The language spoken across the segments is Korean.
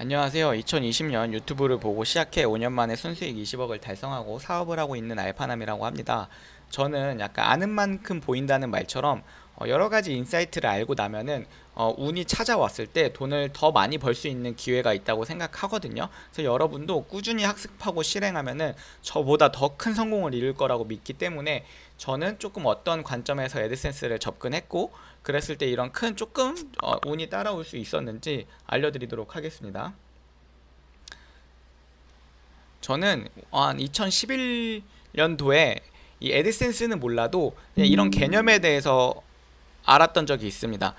안녕하세요. 2020년 유튜브를 보고 시작해 5년 만에 순수익 20억을 달성하고 사업을 하고 있는 알파남이라고 합니다. 저는 약간 아는 만큼 보인다는 말처럼 여러 가지 인사이트를 알고 나면은 운이 찾아왔을 때 돈을 더 많이 벌 수 있는 기회가 있다고 생각하거든요. 그래서 여러분도 꾸준히 학습하고 실행하면은 저보다 더 큰 성공을 이룰 거라고 믿기 때문에 저는 조금 어떤 관점에서 애드센스를 접근했고 그랬을 때 이런 큰 조금 운이 따라올 수 있었는지 알려드리도록 하겠습니다. 저는 한 2011년도에 이 애드센스는 몰라도 그냥 이런 개념에 대해서 알았던 적이 있습니다.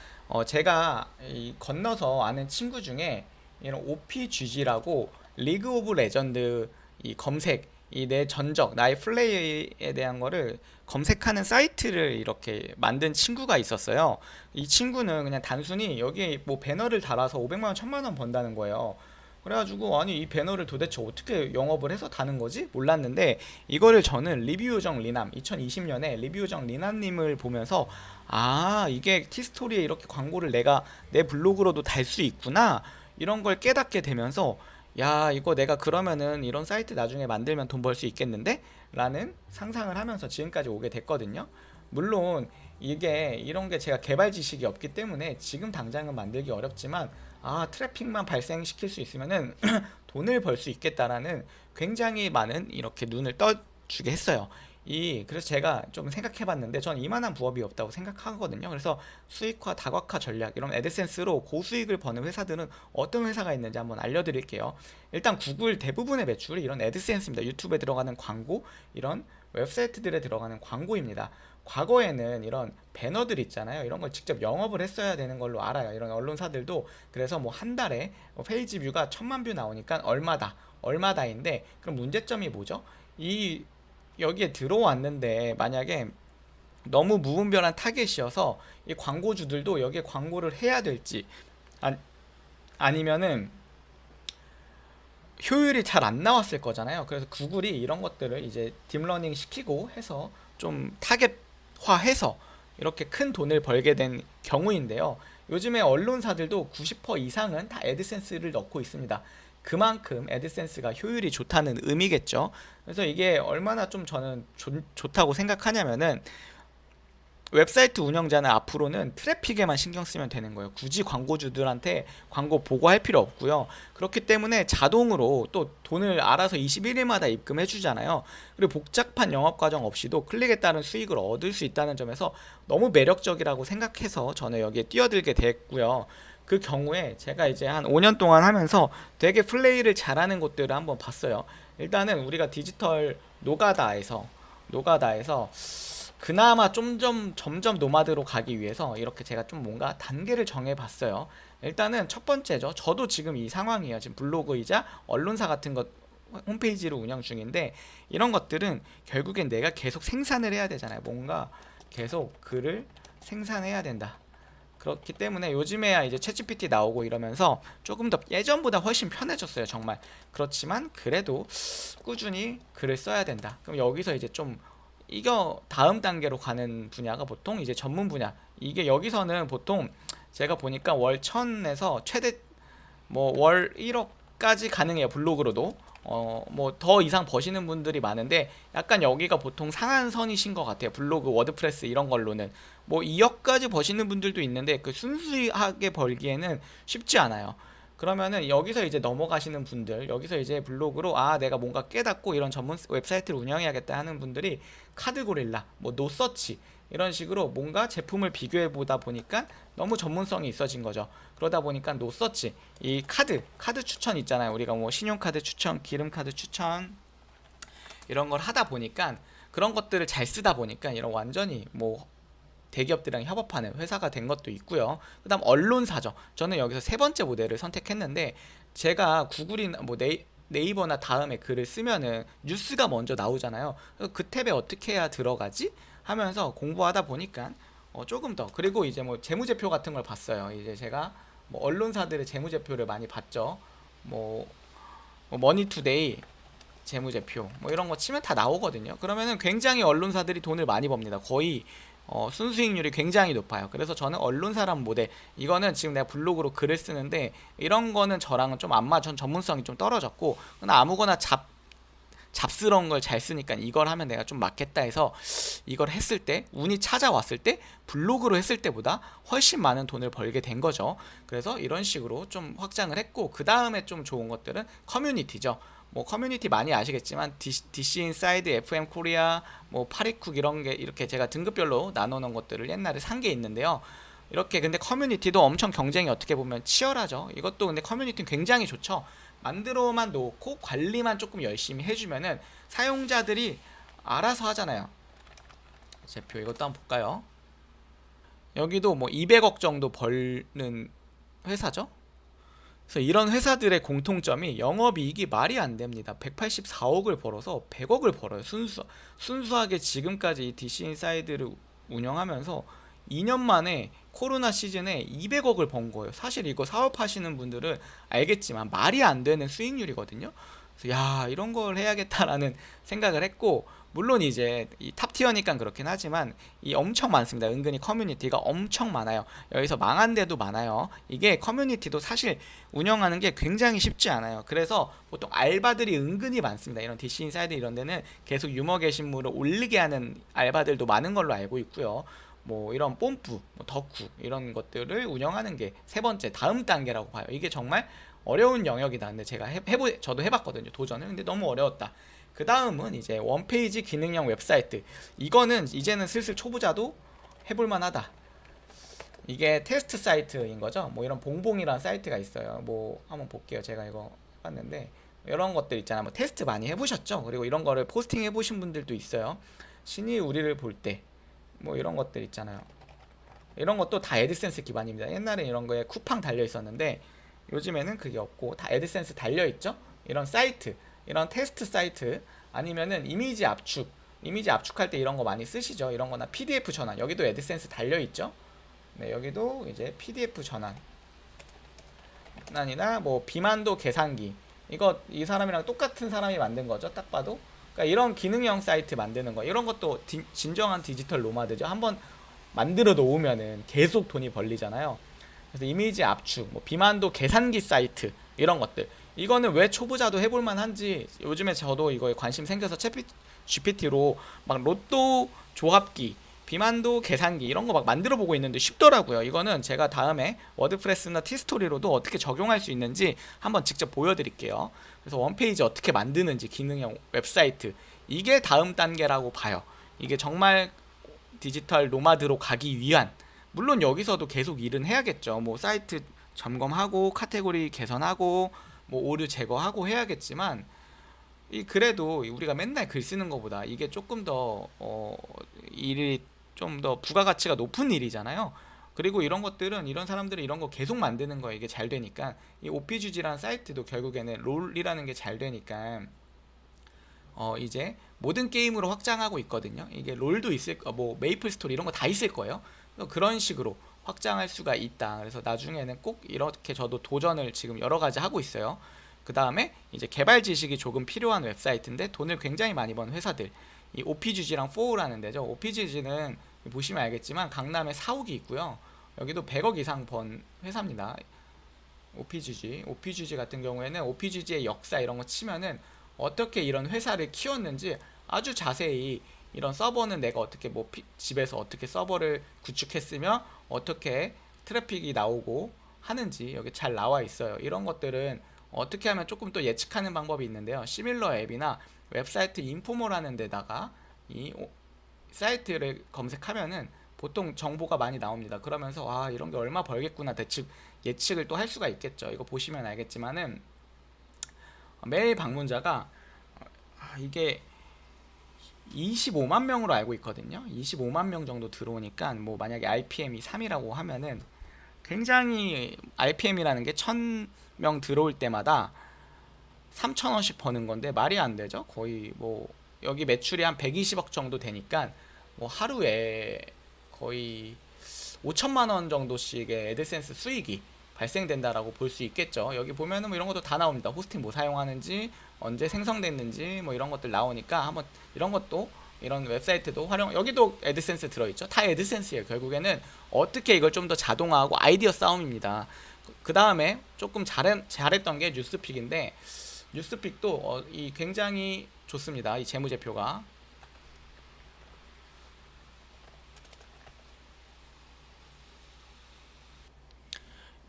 제가 이 건너서 아는 친구 중에 이런 OPGG라고 리그 오브 레전드 이 검색 이 내 전적 나의 플레이에 대한 거를 검색하는 사이트를 이렇게 만든 친구가 있었어요. 이 친구는 그냥 단순히 여기에 뭐 배너를 달아서 500만 원, 1000만 원 번다는 거예요. 그래가지고 아니 이 배너를 도대체 어떻게 영업을 해서 다는 거지? 몰랐는데 이거를 저는 리뷰요정 리남 2020년에 리뷰요정 리남님을 보면서 아 이게 티스토리에 이렇게 광고를 내가 내 블로그로도 달 수 있구나 이런 걸 깨닫게 되면서 야 이거 내가 그러면은 이런 사이트 나중에 만들면 돈 벌 수 있겠는데? 라는 상상을 하면서 지금까지 오게 됐거든요. 물론 이게 이런 게 제가 개발 지식이 없기 때문에 지금 당장은 만들기 어렵지만 아 트래픽만 발생시킬 수 있으면은 돈을 벌 수 있겠다라는 굉장히 많은 이렇게 눈을 떠주게 했어요. 그래서 제가 좀 생각해 봤는데 저는 이만한 부업이 없다고 생각하거든요. 그래서 수익화, 다각화 전략 이런 애드센스로 고수익을 버는 회사들은 어떤 회사가 있는지 한번 알려드릴게요. 일단 구글 대부분의 매출이 이런 애드센스입니다. 유튜브에 들어가는 광고, 이런 웹사이트들에 들어가는 광고입니다. 과거에는 이런 배너들 있잖아요. 이런 걸 직접 영업을 했어야 되는 걸로 알아요. 이런 언론사들도 그래서 뭐 한 달에 페이지 뷰가 1000만 뷰 나오니까 얼마다, 얼마다인데 그럼 문제점이 뭐죠? 이 여기에 들어왔는데 만약에 너무 무분별한 타겟이어서 이 광고주들도 여기에 광고를 해야 될지 아, 아니면은 효율이 잘 안 나왔을 거잖아요. 그래서 구글이 이런 것들을 이제 딥러닝 시키고 해서 좀 타겟화해서 이렇게 큰 돈을 벌게 된 경우인데요. 요즘에 언론사들도 90% 이상은 다 애드센스를 넣고 있습니다. 그만큼 애드센스가 효율이 좋다는 의미겠죠. 그래서 이게 얼마나 좀 저는 좋다고 생각하냐면은 웹사이트 운영자는 앞으로는 트래픽에만 신경 쓰면 되는 거예요. 굳이 광고주들한테 광고 보고할 필요 없고요. 그렇기 때문에 자동으로 또 돈을 알아서 21일마다 입금해 주잖아요. 그리고 복잡한 영업 과정 없이도 클릭에 따른 수익을 얻을 수 있다는 점에서 너무 매력적이라고 생각해서 저는 여기에 뛰어들게 됐고요. 그 경우에 제가 이제 한 5년 동안 하면서 되게 플레이를 잘하는 곳들을 한번 봤어요. 일단은 우리가 디지털 노가다에서 그나마 점점 노마드로 가기 위해서 이렇게 제가 좀 뭔가 단계를 정해 봤어요. 일단은 첫 번째죠. 저도 지금 이 상황이에요. 지금 블로그이자 언론사 같은 것 홈페이지를 운영 중인데 이런 것들은 결국엔 내가 계속 생산을 해야 되잖아요. 뭔가 계속 글을 생산해야 된다. 그렇기 때문에 요즘에야 이제 챗GPT 나오고 이러면서 조금 더 예전보다 훨씬 편해졌어요. 정말. 그렇지만 그래도 꾸준히 글을 써야 된다. 그럼 여기서 이제 좀 이거 다음 단계로 가는 분야가 보통 이제 전문 분야. 이게 여기서는 보통 제가 보니까 월 1000에서 최대 뭐 월 1억까지 가능해요. 블로그로도. 뭐 더 이상 버시는 분들이 많은데 약간 여기가 보통 상한선이신 것 같아요. 블로그, 워드프레스 이런 걸로는 뭐 2억까지 버시는 분들도 있는데 그 순수하게 벌기에는 쉽지 않아요. 그러면은 여기서 이제 넘어가시는 분들, 여기서 이제 블로그로 아 내가 뭔가 깨닫고 이런 전문 웹사이트를 운영해야겠다 하는 분들이 카드고릴라, 뭐 노서치 이런 식으로 뭔가 제품을 비교해 보다 보니까 너무 전문성이 있어진 거죠. 그러다 보니까 노서치 이 카드 추천 있잖아요. 우리가 뭐 신용카드 추천, 기름카드 추천 이런 걸 하다 보니까 그런 것들을 잘 쓰다 보니까 이런 완전히 뭐 대기업들이랑 협업하는 회사가 된 것도 있고요. 그다음 언론사죠. 저는 여기서 세 번째 모델을 선택했는데 제가 구글이나 뭐 네이버나 다음에 글을 쓰면은 뉴스가 먼저 나오잖아요. 그 탭에 어떻게 해야 들어가지? 하면서 공부하다 보니까 조금 더 그리고 이제 뭐 재무제표 같은 걸 봤어요. 이제 제가 뭐 언론사들의 재무제표를 많이 봤죠. 뭐, 뭐 머니투데이 재무제표 뭐 이런 거 치면 다 나오거든요. 그러면은 굉장히 언론사들이 돈을 많이 법니다. 거의 순수익률이 굉장히 높아요. 그래서 저는 언론사람 모델, 이거는 지금 내가 블로그로 글을 쓰는데 이런 거는 저랑은 좀 안 맞아. 전 전문성이 좀 떨어졌고, 그냥 아무거나 잡스러운 걸 잘 쓰니까 이걸 하면 내가 좀 맞겠다 해서 이걸 했을 때, 운이 찾아왔을 때 블로그로 했을 때보다 훨씬 많은 돈을 벌게 된 거죠. 그래서 이런 식으로 좀 확장을 했고, 그 다음에 좀 좋은 것들은 커뮤니티죠. 뭐 커뮤니티 많이 아시겠지만 DC 인사이드, FM 코리아, 뭐 파리쿡 이런 게 이렇게 제가 등급별로 나눠놓은 것들을 옛날에 산 게 있는데요. 이렇게 근데 커뮤니티도 엄청 경쟁이 어떻게 보면 치열하죠. 이것도 근데 커뮤니티는 굉장히 좋죠. 만들어만 놓고 관리만 조금 열심히 해주면은 사용자들이 알아서 하잖아요. 제표 이것도 한번 볼까요? 여기도 뭐 200억 정도 벌는 회사죠. 그래서 이런 회사들의 공통점이 영업이익이 말이 안 됩니다. 184억을 벌어서 100억을 벌어요. 순수하게 지금까지 이 DC 인사이드를 운영하면서 2년 만에 코로나 시즌에 200억을 번 거예요. 사실 이거 사업하시는 분들은 알겠지만 말이 안 되는 수익률이거든요. 그래서 야, 이런 걸 해야겠다라는 생각을 했고, 물론 이제 이 탑티어니까 그렇긴 하지만 이 엄청 많습니다. 은근히 커뮤니티가 엄청 많아요. 여기서 망한 데도 많아요. 이게 커뮤니티도 사실 운영하는 게 굉장히 쉽지 않아요. 그래서 보통 알바들이 은근히 많습니다. 이런 DC 인사이드 이런 데는 계속 유머 게시물을 올리게 하는 알바들도 많은 걸로 알고 있고요. 뭐 이런 뽐뿌, 뭐 덕후 이런 것들을 운영하는 게 세 번째 다음 단계라고 봐요. 이게 정말 어려운 영역이다. 근데 제가 저도 해봤거든요. 도전을. 근데 너무 어려웠다. 그 다음은 이제 원페이지 기능형 웹사이트. 이거는 이제는 슬슬 초보자도 해볼만 하다. 이게 테스트 사이트인 거죠. 뭐 이런 봉봉이라는 사이트가 있어요. 뭐 한번 볼게요. 제가 이거 해봤는데 이런 것들 있잖아요. 뭐 테스트 많이 해보셨죠? 그리고 이런 거를 포스팅 해보신 분들도 있어요. 신이 우리를 볼 때 뭐 이런 것들 있잖아요. 이런 것도 다 애드센스 기반입니다. 옛날에 이런 거에 쿠팡 달려 있었는데 요즘에는 그게 없고 다 애드센스 달려 있죠. 이런 사이트, 이런 테스트 사이트, 아니면은 이미지 압축할 때 이런 거 많이 쓰시죠. 이런 거나 PDF 전환, 여기도 애드센스 달려 있죠. 네, 여기도 이제 PDF 전환이나 뭐 비만도 계산기, 이거 이 사람이랑 똑같은 사람이 만든 거죠. 딱 봐도. 그러니까 이런 기능형 사이트 만드는 거, 이런 것도 진정한 디지털 노마드죠. 한번 만들어 놓으면은 계속 돈이 벌리잖아요. 그래서 이미지 압축, 뭐 비만도 계산기 사이트 이런 것들, 이거는 왜 초보자도 해볼 만한지 요즘에 저도 이거에 관심 생겨서 GPT로 막 로또 조합기, 비만도 계산기 이런 거 막 만들어 보고 있는데 쉽더라고요. 이거는 제가 다음에 워드프레스나 티스토리로도 어떻게 적용할 수 있는지 한번 직접 보여드릴게요. 그래서 원페이지 어떻게 만드는지, 기능형 웹사이트, 이게 다음 단계라고 봐요. 이게 정말 디지털 노마드로 가기 위한, 물론 여기서도 계속 일은 해야겠죠. 뭐 사이트 점검하고 카테고리 개선하고 뭐 오류 제거하고 해야겠지만, 이 그래도 우리가 맨날 글 쓰는 것보다 이게 조금 더 일이 좀 더 부가가치가 높은 일이잖아요. 그리고 이런 것들은, 이런 사람들은 이런 거 계속 만드는 거에 이게 잘 되니까, 이 OPGG라는 사이트도 결국에는 롤이라는 게 잘 되니까 이제 모든 게임으로 확장하고 있거든요. 이게 롤도 있을 거, 뭐 메이플 스토리 이런 거 다 있을 거예요. 그런 식으로 확장할 수가 있다. 그래서 나중에는 꼭 이렇게 저도 도전을 지금 여러 가지 하고 있어요. 그 다음에 이제 개발 지식이 조금 필요한 웹사이트인데 돈을 굉장히 많이 버는 회사들, 이 OPGG랑 4라는 데죠. OPGG는 보시면 알겠지만 강남에 사옥이 있고요. 여기도 100억 이상 번 회사입니다. OPGG 같은 경우에는 OPGG의 역사 이런 거 치면은 어떻게 이런 회사를 키웠는지 아주 자세히, 이런 서버는 내가 어떻게 뭐 집에서 어떻게 서버를 구축했으며 어떻게 트래픽이 나오고 하는지 여기 잘 나와 있어요. 이런 것들은 어떻게 하면 조금 또 예측하는 방법이 있는데요. 시밀러 앱이나 웹사이트 인포모라는 데다가 이 사이트를 검색하면은 보통 정보가 많이 나옵니다. 그러면서 아, 이런 게 얼마 벌겠구나 대충 예측을 또 할 수가 있겠죠. 이거 보시면 알겠지만은 매일 방문자가 이게 25만 명으로 알고 있거든요. 25만 명 정도 들어오니까 뭐 만약에 RPM이 3이라고 하면은 굉장히, RPM이라는 게 1000명 들어올 때마다 3,000원씩 버는 건데 말이 안 되죠. 거의 뭐 여기 매출이 한 120억 정도 되니까 뭐 하루에 거의 5천만 원 정도씩의 애드센스 수익이 발생된다라고 볼 수 있겠죠. 여기 보면은 뭐 이런 것도 다 나옵니다. 호스팅 뭐 사용하는지, 언제 생성됐는지 뭐 이런 것들 나오니까 한번 이런 것도 이런 웹사이트도 활용, 여기도 애드센스 들어있죠. 다 애드센스예요. 결국에는 어떻게 이걸 좀 더 자동화하고 아이디어 싸움입니다. 그 다음에 조금 잘했던 게 뉴스픽인데, 뉴스픽도 이 굉장히 좋습니다. 이 재무제표가.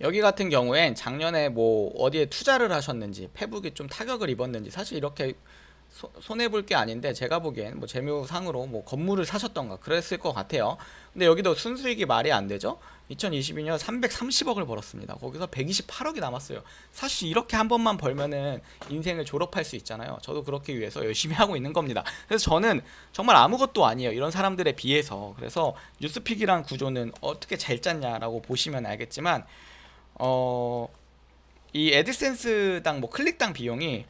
여기 같은 경우엔 작년에 뭐 어디에 투자를 하셨는지, 페북이 좀 타격을 입었는지, 사실 이렇게 손해볼 게 아닌데, 제가 보기엔 뭐 재무상으로 뭐 건물을 사셨던가 그랬을 것 같아요. 근데 여기도 순수익이 말이 안 되죠. 2022년 330억을 벌었습니다. 거기서 128억이 남았어요. 사실 이렇게 한 번만 벌면은 인생을 졸업할 수 있잖아요. 저도 그렇게 위해서 열심히 하고 있는 겁니다. 그래서 저는 정말 아무것도 아니에요, 이런 사람들에 비해서. 그래서 뉴스픽이란 구조는 어떻게 잘 짰냐라고 보시면 알겠지만, 이 애드센스당 뭐 클릭당 비용이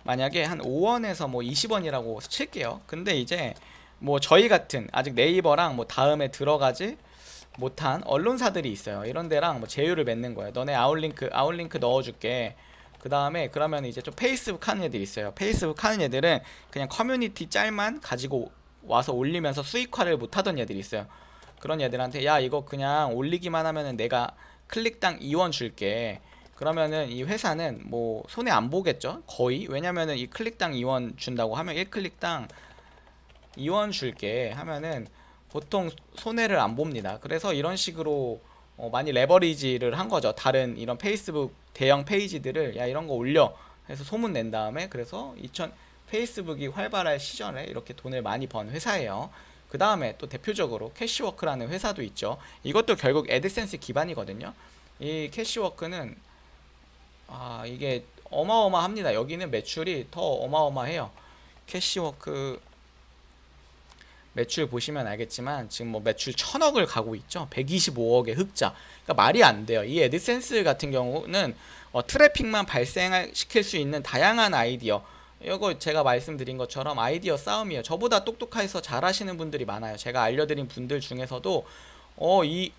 만약에 한 5원에서 뭐 20원이라고 칠게요. 근데 이제 뭐 저희 같은 아직 네이버랑 뭐 다음에 들어가지 못한 언론사들이 있어요. 이런 데랑 뭐 제휴를 맺는 거예요. 너네 아웃링크 넣어줄게. 그 다음에 그러면 이제 좀 페이스북 하는 애들이 있어요. 페이스북 하는 애들은 그냥 커뮤니티 짤만 가지고 와서 올리면서 수익화를 못하던 애들이 있어요. 그런 애들한테 야, 이거 그냥 올리기만 하면은 내가 클릭당 2원 줄게. 그러면은 이 회사는 뭐 손해 안 보겠죠, 거의. 왜냐면은 이 클릭당 2원 준다고 하면 1클릭당 2원 줄게 하면은 보통 손해를 안 봅니다. 그래서 이런 식으로 많이 레버리지를 한 거죠. 다른 이런 페이스북 대형 페이지들을 야, 이런 거 올려 해서 소문 낸 다음에, 그래서 페이스북이 활발할 시절에 이렇게 돈을 많이 번 회사예요. 그 다음에 또 대표적으로 캐시워크라는 회사도 있죠. 이것도 결국 애드센스 기반이거든요. 이 캐시워크는 이게 어마어마합니다. 여기는 매출이 더 어마어마해요. 캐시워크 매출 보시면 알겠지만 지금 뭐 매출 1000억을 가고 있죠. 125억의 흑자. 그러니까 말이 안 돼요. 이 애드센스 같은 경우는 트래픽만 발생시킬 수 있는 다양한 아이디어, 이거 제가 말씀드린 것처럼 아이디어 싸움이에요. 저보다 똑똑해서 잘하시는 분들이 많아요. 제가 알려드린 분들 중에서도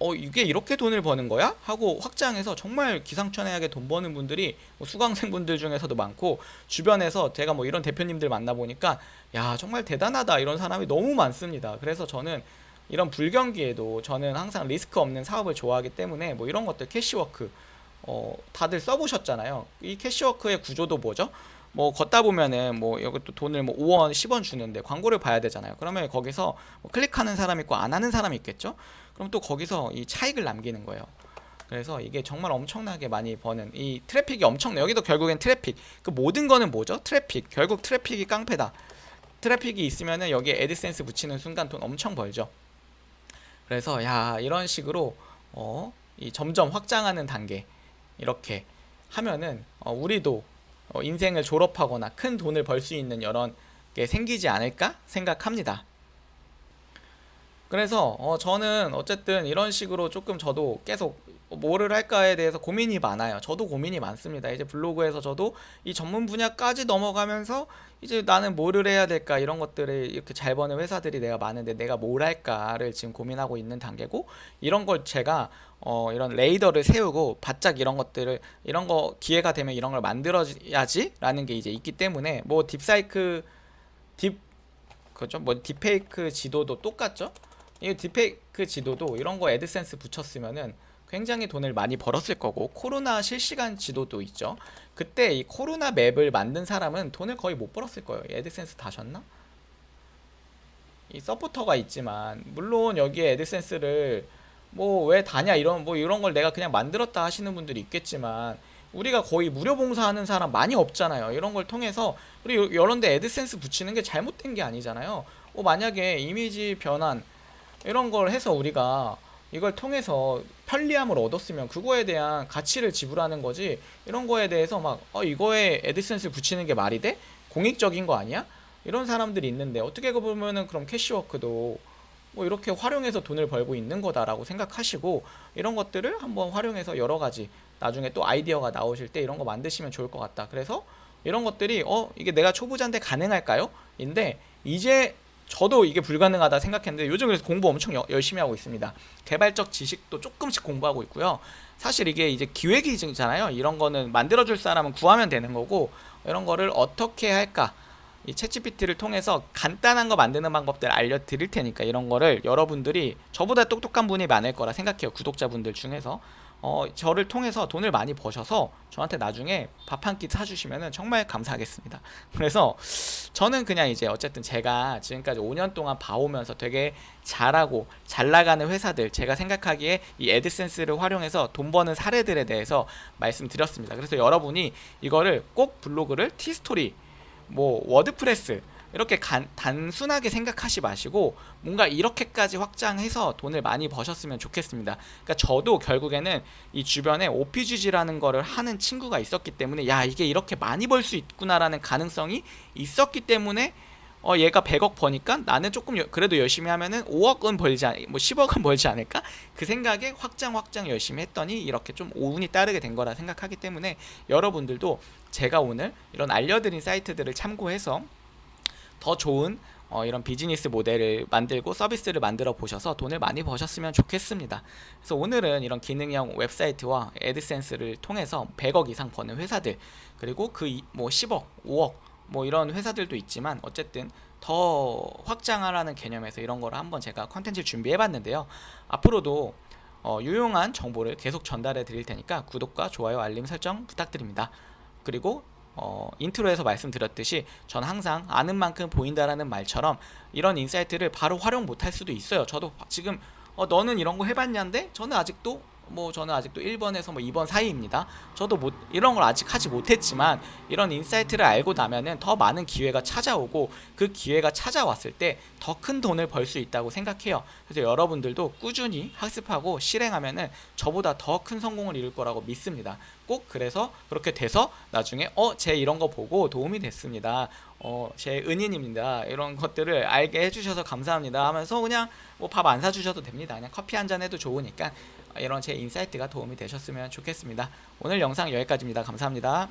이게 이렇게 돈을 버는 거야? 하고 확장해서 정말 기상천외하게 돈 버는 분들이 뭐 수강생 분들 중에서도 많고, 주변에서 제가 뭐 이런 대표님들 만나보니까 야, 정말 대단하다, 이런 사람이 너무 많습니다. 그래서 저는 이런 불경기에도 저는 항상 리스크 없는 사업을 좋아하기 때문에 뭐 이런 것들 캐시워크 다들 써보셨잖아요. 이 캐시워크의 구조도 뭐죠? 뭐 걷다 보면은 뭐 여기 또 돈을 뭐 5원 10원 주는데 광고를 봐야 되잖아요. 그러면 거기서 뭐 클릭하는 사람 있고 안 하는 사람이 있겠죠. 그럼 또 거기서 이 차익을 남기는 거예요. 그래서 이게 정말 엄청나게 많이 버는, 이 트래픽이 엄청나요. 여기도 결국엔 트래픽, 그 모든 거는 뭐죠? 트래픽. 결국 트래픽이 깡패다. 트래픽이 있으면은 여기에 애드센스 붙이는 순간 돈 엄청 벌죠. 그래서 야, 이런 식으로 이 점점 확장하는 단계, 이렇게 하면은 우리도 인생을 졸업하거나 큰 돈을 벌 수 있는 이런 게 생기지 않을까 생각합니다. 그래서 저는 어쨌든 이런 식으로 조금 저도 계속 뭐를 할까에 대해서 고민이 많아요. 저도 고민이 많습니다. 이제 블로그에서 저도 이 전문 분야까지 넘어가면서 이제 나는 뭐를 해야 될까, 이런 것들을 이렇게 잘 버는 회사들이 내가 많은데 내가 뭘 할까를 지금 고민하고 있는 단계고, 이런 걸 제가 이런 레이더를 세우고 바짝 이런 것들을, 이런 거 기회가 되면 이런 걸 만들어야지 라는 게 이제 있기 때문에, 뭐 그죠? 뭐 딥페이크 지도도 똑같죠? 이 딥페이크 지도도 이런 거 애드센스 붙였으면은 굉장히 돈을 많이 벌었을 거고, 코로나 실시간 지도도 있죠. 그때 이 코로나 맵을 만든 사람은 돈을 거의 못 벌었을 거예요. 애드센스 다셨나? 이 서포터가 있지만, 물론 여기에 애드센스를 뭐 왜 다냐, 이런 걸 내가 그냥 만들었다 하시는 분들이 있겠지만, 우리가 거의 무료 봉사하는 사람 많이 없잖아요. 이런 걸 통해서, 그리고 이런 데 애드센스 붙이는 게 잘못된 게 아니잖아요. 만약에 이미지 변환 이런 걸 해서 우리가 이걸 통해서 편리함을 얻었으면 그거에 대한 가치를 지불하는 거지, 이런 거에 대해서 막 이거에 애드센스 붙이는 게 말이 돼? 공익적인 거 아니야? 이런 사람들이 있는데, 어떻게 보면은 그럼 캐시워크도 뭐 이렇게 활용해서 돈을 벌고 있는 거다라고 생각하시고, 이런 것들을 한번 활용해서 여러 가지 나중에 또 아이디어가 나오실 때 이런 거 만드시면 좋을 것 같다. 그래서 이런 것들이 이게 내가 초보자인데 가능할까요? 인데 이제 저도 이게 불가능하다 생각했는데, 요즘 그래서 공부 엄청 열심히 하고 있습니다. 개발적 지식도 조금씩 공부하고 있고요. 사실 이게 이제 기획이잖아요. 이런 거는 만들어줄 사람은 구하면 되는 거고, 이런 거를 어떻게 할까, 이 챗GPT를 통해서 간단한 거 만드는 방법들 알려드릴 테니까 이런 거를 여러분들이 저보다 똑똑한 분이 많을 거라 생각해요. 구독자분들 중에서 저를 통해서 돈을 많이 버셔서 저한테 나중에 밥 한 끼 사주시면 정말 감사하겠습니다. 그래서 저는 그냥 이제 어쨌든 제가 지금까지 5년 동안 봐오면서 되게 잘하고 잘 나가는 회사들, 제가 생각하기에 이 애드센스를 활용해서 돈 버는 사례들에 대해서 말씀드렸습니다. 그래서 여러분이 이거를 꼭 블로그를 티스토리, 뭐 워드프레스 이렇게 단순하게 생각하지 마시고 뭔가 이렇게까지 확장해서 돈을 많이 버셨으면 좋겠습니다. 그러니까 저도 결국에는 이 주변에 OPGG라는 거를 하는 친구가 있었기 때문에 야, 이게 이렇게 많이 벌 수 있구나라는 가능성이 있었기 때문에 얘가 100억 버니까 나는 조금 그래도 열심히 하면은 5억은 벌지 뭐 10억은 벌지 않을까? 그 생각에 확장 열심히 했더니 이렇게 좀 오운이 따르게 된 거라 생각하기 때문에 여러분들도 제가 오늘 이런 알려드린 사이트들을 참고해서 더 좋은 이런 비즈니스 모델을 만들고 서비스를 만들어 보셔서 돈을 많이 버셨으면 좋겠습니다. 그래서 오늘은 이런 기능형 웹사이트와 애드센스를 통해서 100억 이상 버는 회사들, 그리고 뭐 10억, 5억 뭐 이런 회사들도 있지만 어쨌든 더 확장하라는 개념에서 이런 거를 한번 제가 컨텐츠를 준비해 봤는데요. 앞으로도 유용한 정보를 계속 전달해 드릴 테니까 구독과 좋아요, 알림 설정 부탁드립니다. 그리고 인트로에서 말씀드렸듯이 전 항상 아는 만큼 보인다라는 말처럼 이런 인사이트를 바로 활용 못할 수도 있어요. 저도 지금 너는 이런 거 해봤냐인데 저는 아직도 1번에서 뭐 2번 사이입니다. 저도 이런 걸 아직 하지 못했지만 이런 인사이트를 알고 나면은 더 많은 기회가 찾아오고 그 기회가 찾아왔을 때 더 큰 돈을 벌 수 있다고 생각해요. 그래서 여러분들도 꾸준히 학습하고 실행하면은 저보다 더 큰 성공을 이룰 거라고 믿습니다. 꼭 그래서 그렇게 돼서 나중에 제 이런 거 보고 도움이 됐습니다. 제 은인입니다. 이런 것들을 알게 해주셔서 감사합니다 하면서 그냥 뭐 밥 안 사주셔도 됩니다. 그냥 커피 한 잔 해도 좋으니까 이런 제 인사이트가 도움이 되셨으면 좋겠습니다. 오늘 영상 여기까지입니다. 감사합니다.